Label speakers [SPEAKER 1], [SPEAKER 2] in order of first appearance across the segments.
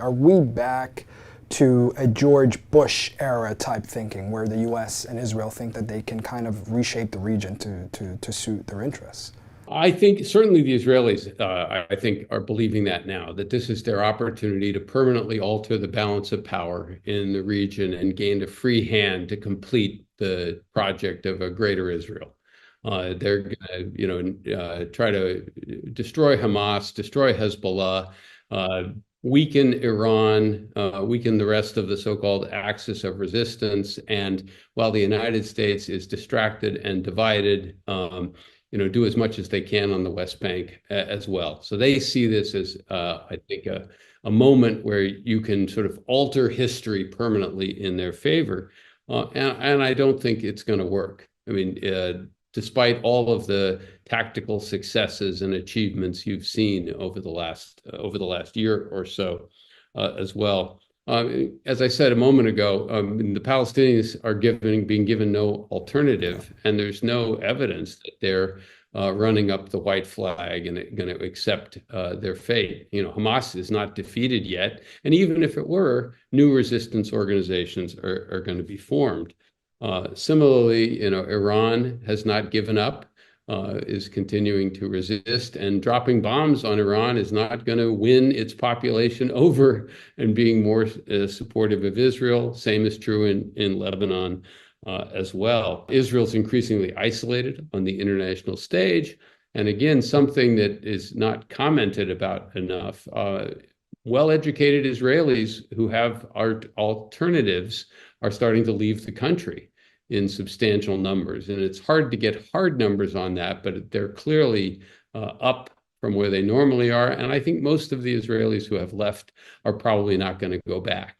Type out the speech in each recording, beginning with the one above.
[SPEAKER 1] Are we back to a George Bush era type thinking where the US and Israel think that they can kind of reshape the region to suit their interests?
[SPEAKER 2] I think certainly the Israelis, I think, are believing that now, that this is their opportunity to permanently alter the balance of power in the region and gain a free hand to complete the project of a greater Israel. They're going to, try to destroy Hamas, destroy Hezbollah, uh, weaken Iran, weaken the rest of the so-called axis of resistance. And while the United States is distracted and divided, do as much as they can on the West Bank as well. So they see this as, I think, a moment where you can sort of alter history permanently in their favor. And I don't think it's going to work. I mean, despite all of the tactical successes and achievements you've seen over the last year or so, as well. As I said a moment ago, the Palestinians are being given no alternative, and there's no evidence that they're running up the white flag and going to accept their fate. Hamas is not defeated yet, and even if it were, new resistance organizations are going to be formed. Similarly, Iran has not given up, is continuing to resist, and dropping bombs on Iran is not going to win its population over and being more supportive of Israel. Same is true in Lebanon as well. Israel's increasingly isolated on the international stage. And again, something that is not commented about enough. Well-educated Israelis who have alternatives are starting to leave the country in substantial numbers. And it's hard to get hard numbers on that, but they're clearly up from where they normally are. And I think most of the Israelis who have left are probably not going to go back.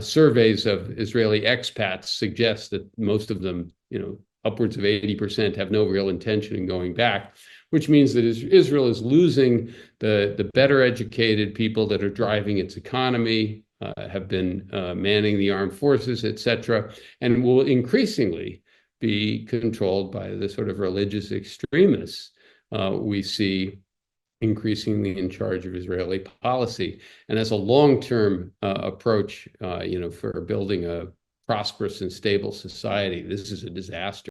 [SPEAKER 2] Surveys of Israeli expats suggest that most of them, upwards of 80%, have no real intention in going back, which means that Israel is losing the better educated people that are driving its economy, have been manning the armed forces, et cetera, and will increasingly be controlled by the sort of religious extremists we see increasingly in charge of Israeli policy. And as a long-term approach, for building a prosperous and stable society, this is a disaster.